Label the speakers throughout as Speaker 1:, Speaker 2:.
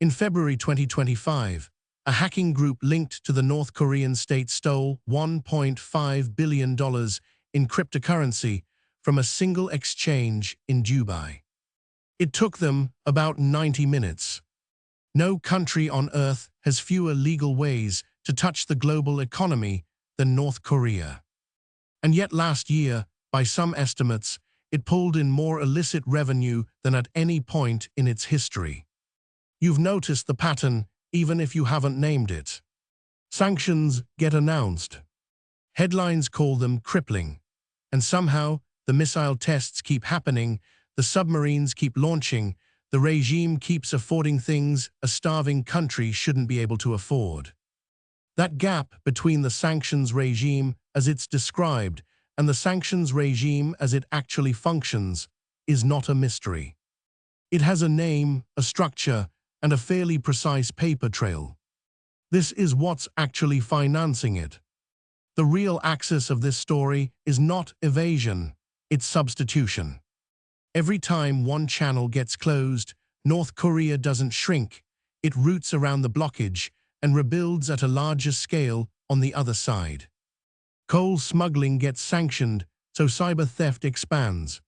Speaker 1: In February 2025, a hacking group linked to the North Korean state stole $1.5 billion in cryptocurrency from a single exchange in Dubai. It took them about 90 minutes. No country on earth has fewer legal ways to touch the global economy than North Korea. And yet last year, by some estimates, it pulled in more illicit revenue than at any point in its history. You've noticed the pattern, even if you haven't named it. Sanctions get announced. Headlines call them crippling. And somehow, the missile tests keep happening, the submarines keep launching, the regime keeps affording things a starving country shouldn't be able to afford. That gap between the sanctions regime as it's described and the sanctions regime as it actually functions is not a mystery. It has a name, a structure, and a fairly precise paper trail. This is what's actually financing it. The real axis of this story is not evasion, it's substitution. Every time one channel gets closed, North Korea doesn't shrink. It roots around the blockage and rebuilds at a larger scale on the other side. Coal smuggling gets sanctioned, so cyber theft expands.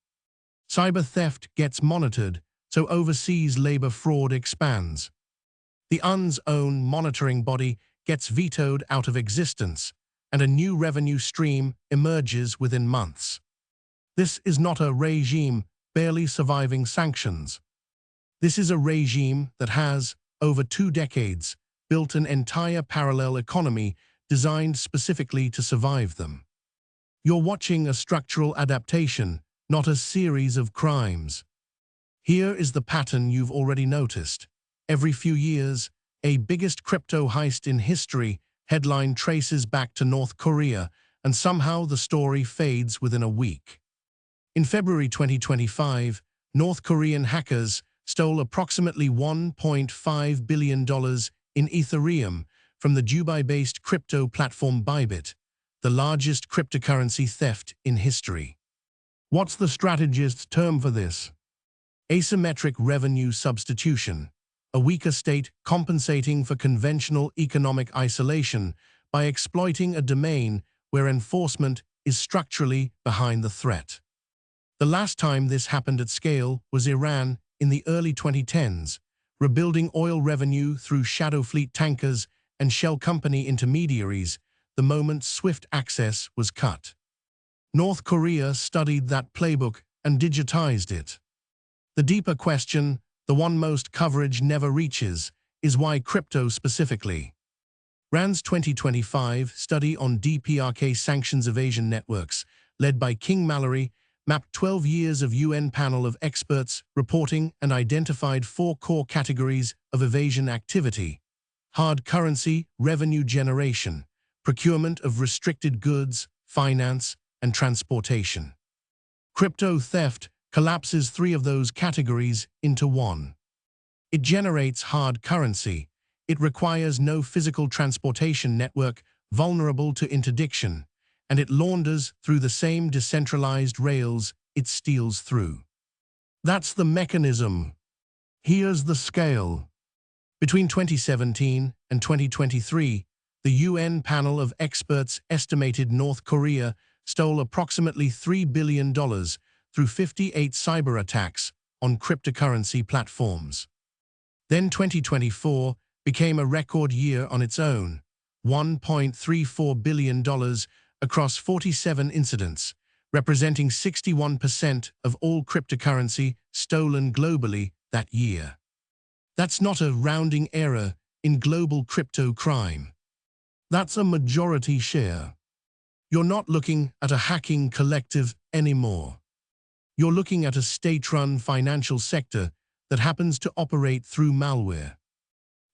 Speaker 1: Cyber theft gets monitored, so overseas labor fraud expands. The UN's own monitoring body gets vetoed out of existence, and a new revenue stream emerges within months. This is not a regime barely surviving sanctions. This is a regime that has, over 2 decades, built an entire parallel economy designed specifically to survive them. You're watching a structural adaptation, not a series of crimes. Here is the pattern you've already noticed. Every few years, a biggest crypto heist in history headline traces back to North Korea, and somehow the story fades within a week. In February 2025, North Korean hackers stole approximately $1.5 billion in Ethereum from the Dubai-based crypto platform Bybit, the largest cryptocurrency theft in history. What's the strategist's term for this? Asymmetric revenue substitution, a weaker state compensating for conventional economic isolation by exploiting a domain where enforcement is structurally behind the threat. The last time this happened at scale was Iran in the early 2010s, rebuilding oil revenue through shadow fleet tankers and shell company intermediaries the moment swift access was cut. North Korea studied that playbook and digitized it. The deeper question, the one most coverage never reaches, is why crypto specifically. RAND's 2025 study on DPRK sanctions evasion networks, led by King Mallory, mapped 12 years of UN panel of experts reporting and identified 4 core categories of evasion activity: hard currency, revenue generation, procurement of restricted goods, finance, and transportation. Crypto theft collapses 3 of those categories into one. It generates hard currency. It requires no physical transportation network vulnerable to interdiction, and it launders through the same decentralized rails it steals through. That's the mechanism. Here's the scale. Between 2017 and 2023, the UN panel of experts estimated North Korea stole approximately $3 billion through 58 cyber attacks on cryptocurrency platforms. Then 2024 became a record year on its own, $1.34 billion across 47 incidents, representing 61% of all cryptocurrency stolen globally that year. That's not a rounding error in global crypto crime. That's a majority share. You're not looking at a hacking collective anymore. You're looking at a state-run financial sector that happens to operate through malware.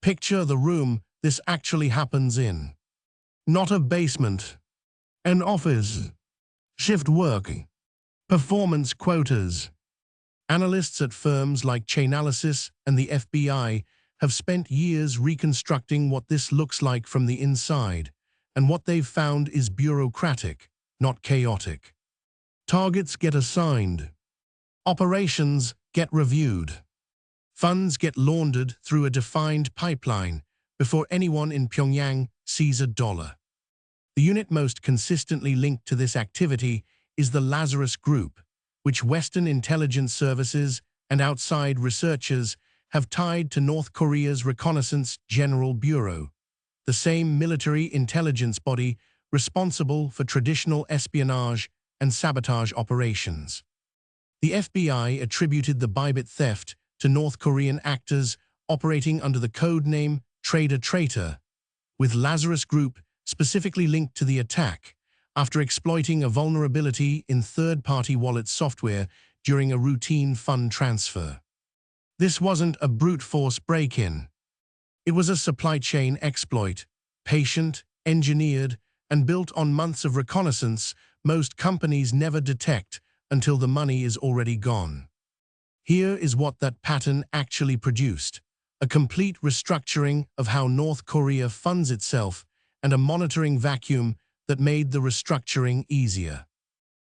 Speaker 1: Picture the room this actually happens in. Not a basement. An office. Shift work. Performance quotas. Analysts at firms like Chainalysis and the FBI have spent years reconstructing what this looks like from the inside, and what they've found is bureaucratic, not chaotic. Targets get assigned. Operations get reviewed. Funds get laundered through a defined pipeline before anyone in Pyongyang sees a dollar. The unit most consistently linked to this activity is the Lazarus Group, which Western intelligence services and outside researchers have tied to North Korea's Reconnaissance General Bureau, the same military intelligence body responsible for traditional espionage and sabotage operations. The FBI attributed the Bybit theft to North Korean actors operating under the code name Trader Traitor, with Lazarus Group specifically linked to the attack after exploiting a vulnerability in third-party wallet software during a routine fund transfer. This wasn't a brute force break-in. It was a supply chain exploit, patient, engineered, and built on months of reconnaissance most companies never detect until the money is already gone. Here is what that pattern actually produced: a complete restructuring of how North Korea funds itself and a monitoring vacuum that made the restructuring easier.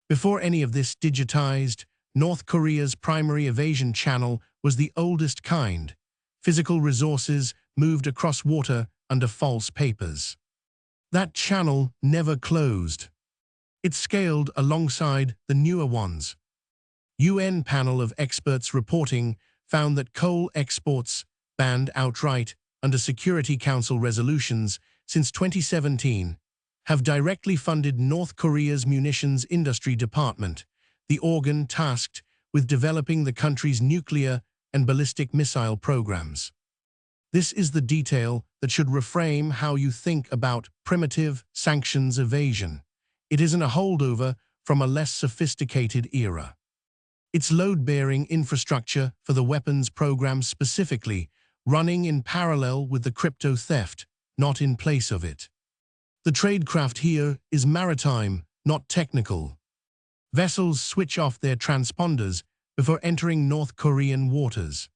Speaker 1: Before any of this digitized, North Korea's primary evasion channel was the oldest kind: physical resources moved across water under false papers. That channel never closed. It scaled alongside the newer ones. UN panel of experts reporting found that coal exports, banned outright under Security Council resolutions since 2017, have directly funded North Korea's munitions industry department, the organ tasked with developing the country's nuclear and ballistic missile programs. This is the detail that should reframe how you think about primitive sanctions evasion. It isn't a holdover from a less sophisticated era. It's load-bearing infrastructure for the weapons program specifically, running in parallel with the crypto theft, not in place of it. The tradecraft here is maritime, not technical. Vessels switch off their transponders before entering North Korean waters.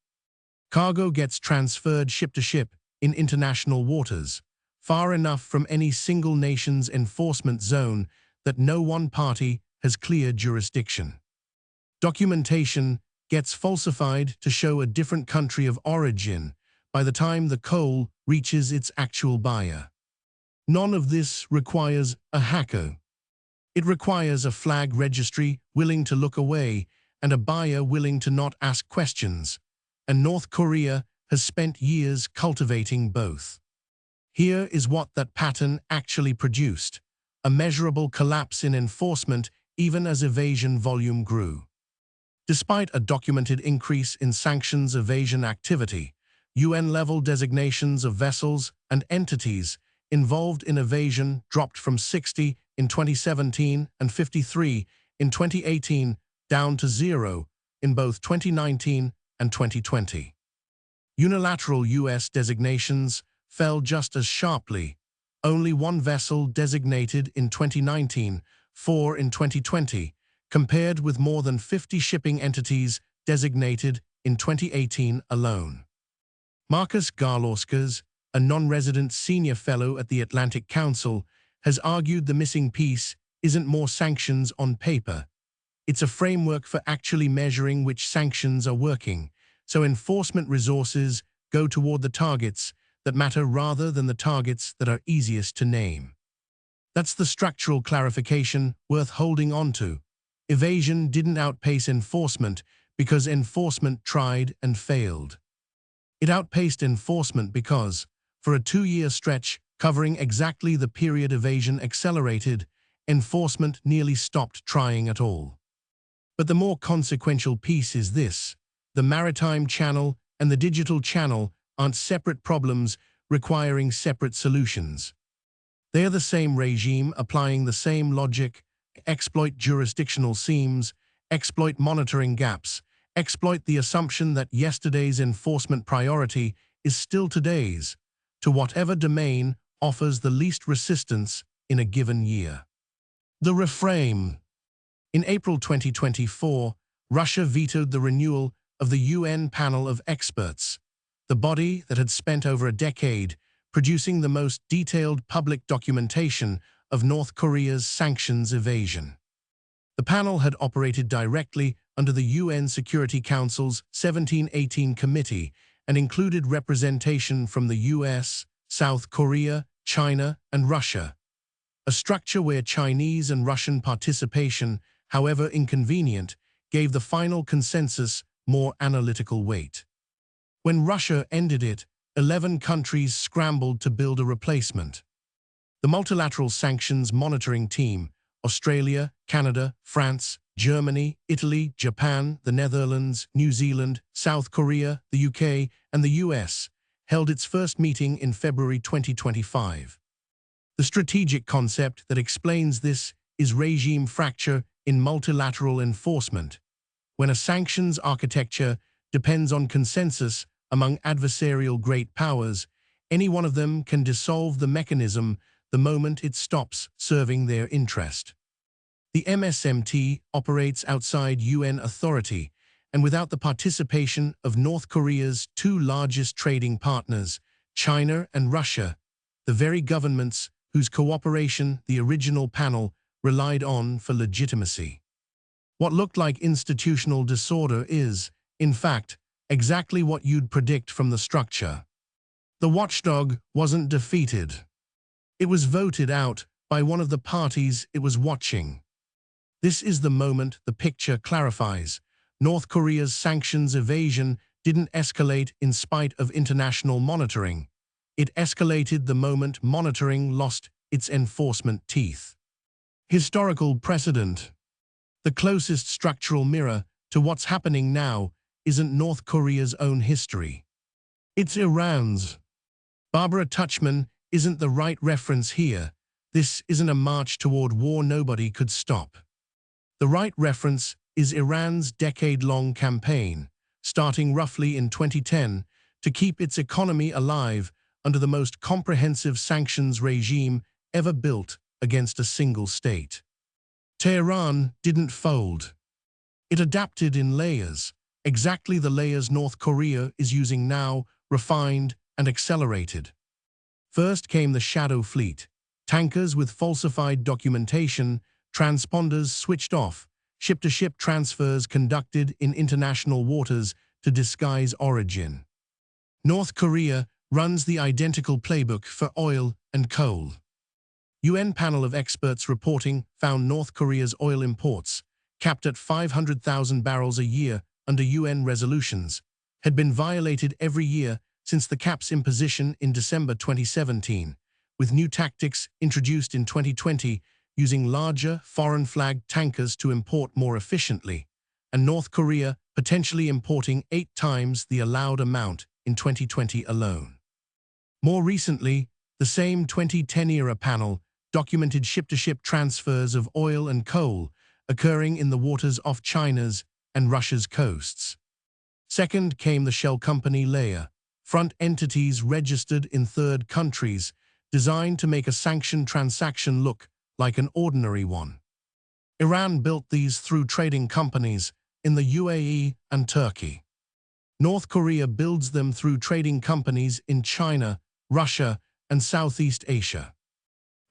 Speaker 1: Cargo gets transferred ship to ship in international waters, far enough from any single nation's enforcement zone that no one party has clear jurisdiction. Documentation gets falsified to show a different country of origin by the time the coal reaches its actual buyer. None of this requires a hacker. It requires a flag registry willing to look away and a buyer willing to not ask questions, and North Korea has spent years cultivating both. Here is what that pattern actually produced: a measurable collapse in enforcement even as evasion volume grew. Despite a documented increase in sanctions evasion activity, UN-level designations of vessels and entities involved in evasion dropped from 60 in 2017 and 53 in 2018 down to 0 in both 2019 and 2020. Unilateral U.S. designations fell just as sharply: only one vessel designated in 2019, 4 in 2020, compared with more than 50 shipping entities designated in 2018 alone. Marcus Garlauskas, a non-resident senior fellow at the Atlantic Council, has argued the missing piece isn't more sanctions on paper. It's a framework for actually measuring which sanctions are working, so enforcement resources go toward the targets that matter rather than the targets that are easiest to name. That's the structural clarification worth holding on to. Evasion didn't outpace enforcement because enforcement tried and failed. It outpaced enforcement because, for a 2-year stretch covering exactly the period evasion accelerated, enforcement nearly stopped trying at all. But the more consequential piece is this: the maritime channel and the digital channel aren't separate problems requiring separate solutions. They are the same regime applying the same logic: exploit jurisdictional seams, exploit monitoring gaps, exploit the assumption that yesterday's enforcement priority is still today's, to whatever domain offers the least resistance in a given year. The reframe. In April 2024, Russia vetoed the renewal of the UN panel of experts, the body that had spent over a decade producing the most detailed public documentation of North Korea's sanctions evasion. The panel had operated directly under the UN Security Council's 1718 Committee and included representation from the US, South Korea, China, and Russia. A structure where Chinese and Russian participation, however inconvenient, gave the final consensus more analytical weight. When Russia ended it, 11 countries scrambled to build a replacement. The multilateral sanctions monitoring team, Australia, Canada, France, Germany, Italy, Japan, the Netherlands, New Zealand, South Korea, the UK, and the US, held its first meeting in February 2025. The strategic concept that explains this is regime fracture in multilateral enforcement. When a sanctions architecture depends on consensus among adversarial great powers, any one of them can dissolve the mechanism the moment it stops serving their interest. The MSMT operates outside UN authority and without the participation of North Korea's two largest trading partners, China and Russia, the very governments whose cooperation the original panel relied on for legitimacy. What looked like institutional disorder is, in fact, exactly what you'd predict from the structure. The watchdog wasn't defeated. It was voted out by one of the parties it was watching. This is the moment the picture clarifies. North Korea's sanctions evasion didn't escalate in spite of international monitoring. It escalated the moment monitoring lost its enforcement teeth. Historical precedent. The closest structural mirror to what's happening now isn't North Korea's own history. It's Iran's. Barbara Tuchman isn't the right reference here. This isn't a march toward war nobody could stop. The right reference is Iran's decade-long campaign, starting roughly in 2010, to keep its economy alive under the most comprehensive sanctions regime ever built against a single state. Tehran didn't fold. It adapted in layers, exactly the layers North Korea is using now, refined and accelerated. First came the shadow fleet, tankers with falsified documentation, transponders switched off, ship-to-ship transfers conducted in international waters to disguise origin. North Korea runs the identical playbook for oil and coal. UN panel of experts reporting found North Korea's oil imports, capped at 500,000 barrels a year under UN resolutions, had been violated every year since the cap's imposition in December 2017, with new tactics introduced in 2020 using larger foreign-flagged tankers to import more efficiently, and North Korea potentially importing 8 times the allowed amount in 2020 alone. More recently, the same 2010-era panel documented ship-to-ship transfers of oil and coal occurring in the waters off China's and Russia's coasts. Second came the shell company layer, front entities registered in third countries, designed to make a sanctioned transaction look like an ordinary one. Iran built these through trading companies in the UAE and Turkey. North Korea builds them through trading companies in China, Russia, and Southeast Asia.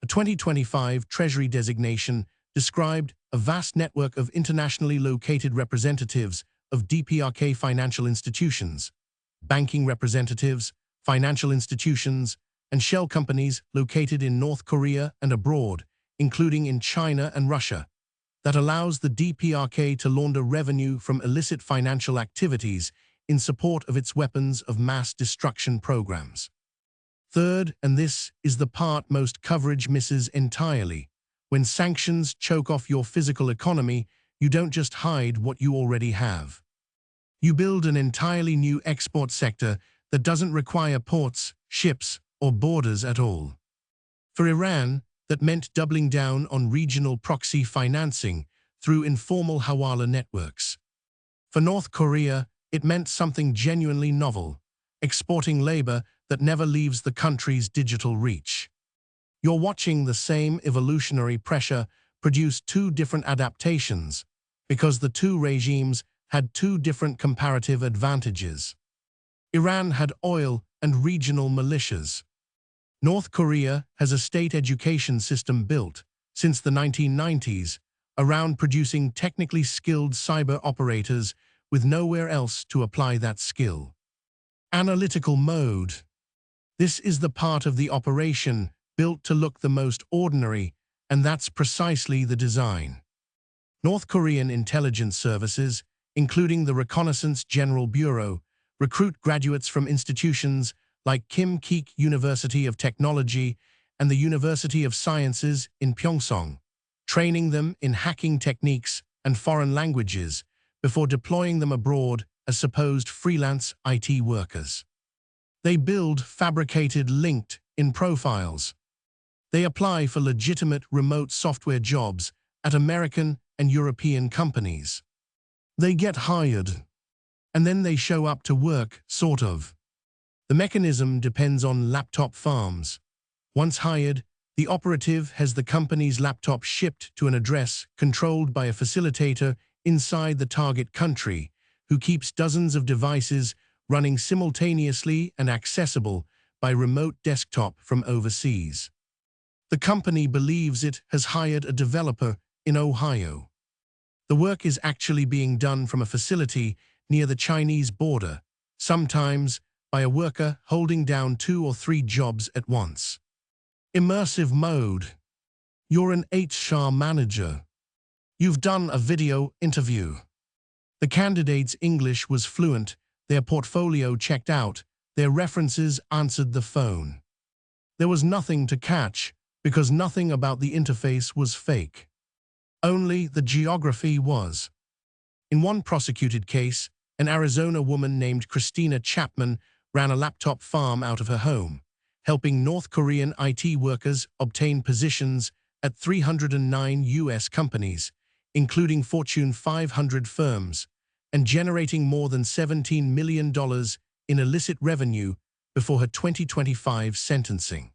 Speaker 1: A 2025 Treasury designation described a vast network of internationally located representatives of DPRK financial institutions, banking representatives, financial institutions, and shell companies located in North Korea and abroad, including in China and Russia, that allows the DPRK to launder revenue from illicit financial activities in support of its weapons of mass destruction programs. Third, and this is the part most coverage misses entirely, when sanctions choke off your physical economy, you don't just hide what you already have. You build an entirely new export sector that doesn't require ports, ships, or borders at all. For Iran, that meant doubling down on regional proxy financing through informal hawala networks. For North Korea, it meant something genuinely novel, exporting labor that never leaves the country's digital reach. You're watching the same evolutionary pressure produce 2 different adaptations, because the 2 regimes had 2 different comparative advantages. Iran had oil and regional militias. North Korea has a state education system built, since the 1990s, around producing technically skilled cyber operators with nowhere else to apply that skill. Analytical mode. This is the part of the operation built to look the most ordinary, and that's precisely the design. North Korean intelligence services, including the Reconnaissance General Bureau, recruit graduates from institutions like Kim Keik University of Technology and the University of Sciences in Pyeongchang, training them in hacking techniques and foreign languages before deploying them abroad as supposed freelance IT workers. They build fabricated LinkedIn profiles. They apply for legitimate remote software jobs at American and European companies. They get hired, and then they show up to work, sort of. The mechanism depends on laptop farms. Once hired, the operative has the company's laptop shipped to an address controlled by a facilitator inside the target country, who keeps dozens of devices running simultaneously and accessible by remote desktop from overseas. The company believes it has hired a developer in Ohio. The work is actually being done from a facility near the Chinese border, sometimes by a worker holding down 2 or 3 jobs at once. Immersive mode. You're an HR manager. You've done a video interview. The candidate's English was fluent, their portfolio checked out, their references answered the phone. There was nothing to catch, because nothing about the interface was fake. Only the geography was. In one prosecuted case, an Arizona woman named Christina Chapman ran a laptop farm out of her home, helping North Korean IT workers obtain positions at 309 U.S. companies, including Fortune 500 firms, and generating more than $17 million in illicit revenue before her 2025 sentencing.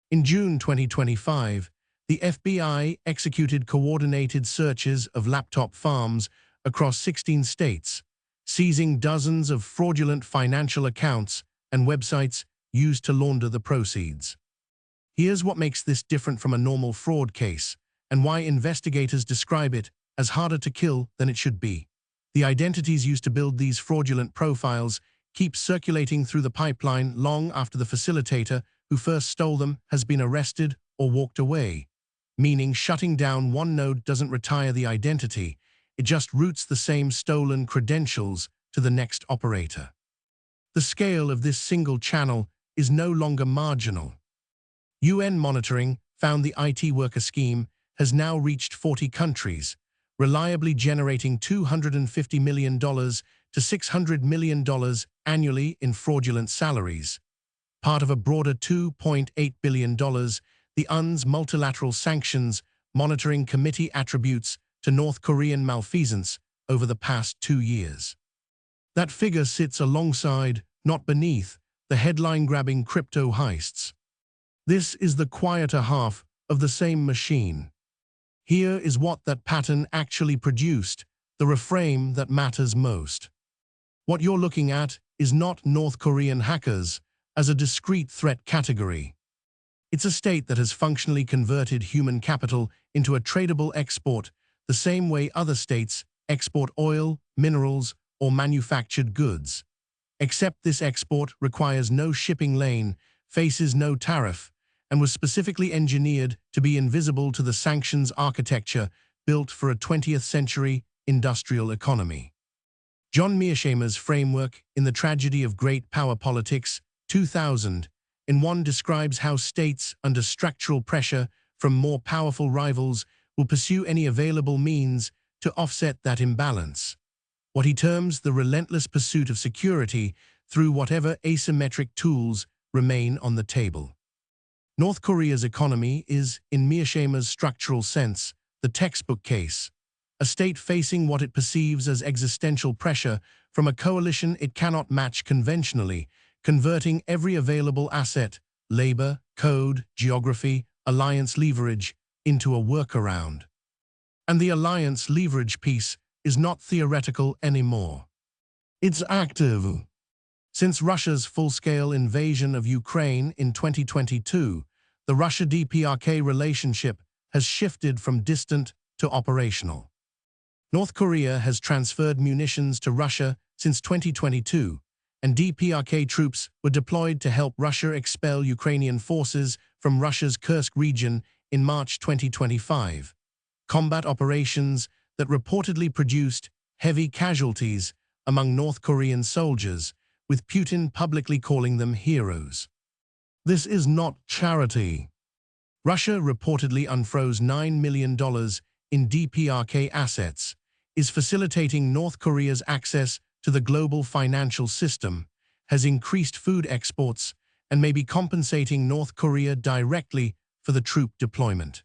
Speaker 1: In June 2025, the FBI executed coordinated searches of laptop farms across 16 states, seizing dozens of fraudulent financial accounts and websites used to launder the proceeds. Here's what makes this different from a normal fraud case, and why investigators describe it as harder to kill than it should be. The identities used to build these fraudulent profiles keep circulating through the pipeline long after the facilitator who first stole them has been arrested or walked away, meaning shutting down one node doesn't retire the identity, it just routes the same stolen credentials to the next operator. The scale of this single channel is no longer marginal. UN monitoring found the IT worker scheme has now reached 40 countries, reliably generating $250 million to $600 million annually in fraudulent salaries. Part of a broader $2.8 billion, the UN's multilateral sanctions monitoring committee attributes to North Korean malfeasance over the past 2 years. That figure sits alongside, not beneath, the headline-grabbing crypto heists. This is the quieter half of the same machine. Here is what that pattern actually produced, the reframe that matters most. What you're looking at is not North Korean hackers as a discrete threat category. It's a state that has functionally converted human capital into a tradable export the same way other states export oil, minerals, or manufactured goods. Except this export requires no shipping lane, faces no tariff, and was specifically engineered to be invisible to the sanctions architecture built for a 20th century industrial economy. John Mearsheimer's framework in The Tragedy of Great Power Politics, 2000, in one describes how states under structural pressure from more powerful rivals will pursue any available means to offset that imbalance. What he terms the relentless pursuit of security through whatever asymmetric tools remain on the table. North Korea's economy is, in Mearsheimer's structural sense, the textbook case, a state facing what it perceives as existential pressure from a coalition it cannot match conventionally, converting every available asset, labor, code, geography, alliance leverage, into a workaround. And the alliance leverage piece is not theoretical anymore. It's active. Since Russia's full-scale invasion of Ukraine in 2022, the Russia-DPRK relationship has shifted from distant to operational. North Korea has transferred munitions to Russia since 2022, and DPRK troops were deployed to help Russia expel Ukrainian forces from Russia's Kursk region in March 2025. Combat operations that reportedly produced heavy casualties among North Korean soldiers, with Putin publicly calling them heroes. This is not charity. Russia reportedly unfroze $9 million in DPRK assets, is facilitating North Korea's access to the global financial system, has increased food exports, and may be compensating North Korea directly for the troop deployment.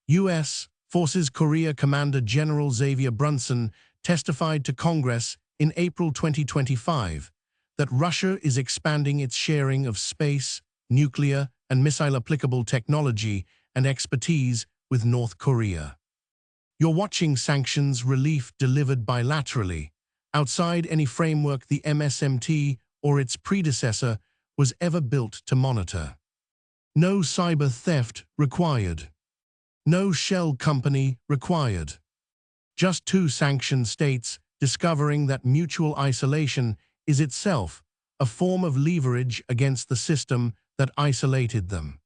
Speaker 1: U.S. Forces Korea Commander General Xavier Brunson testified to Congress in April 2025 that Russia is expanding its sharing of space, nuclear, and missile-applicable technology and expertise with North Korea. You're watching Sanctions relief delivered bilaterally, outside any framework the MSMT or its predecessor was ever built to monitor. No cyber theft required. No shell company required. Just two sanctioned states discovering that mutual isolation is itself a form of leverage against the system that isolated them.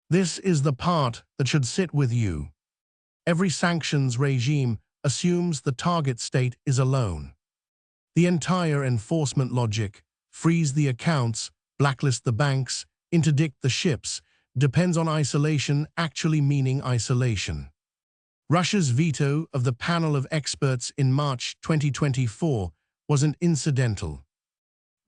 Speaker 1: This is the part that should sit with you. Every sanctions regime assumes the target state is alone. The entire enforcement logic, freeze the accounts, blacklist the banks, interdict the ships, depends on isolation actually meaning isolation. Russia's veto of the panel of experts in March 2024 wasn't incidental.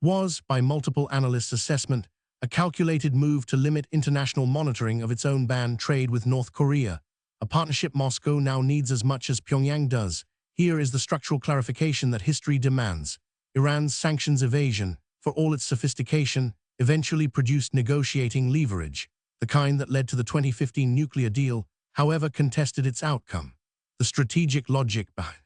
Speaker 1: Was, by multiple analysts' assessment, a calculated move to limit international monitoring of its own banned trade with North Korea, a partnership Moscow now needs as much as Pyongyang does. Here is the structural clarification that history demands. Iran's sanctions evasion, for all its sophistication, eventually produced negotiating leverage, the kind that led to the 2015 nuclear deal, however contested its outcome. The strategic logic behind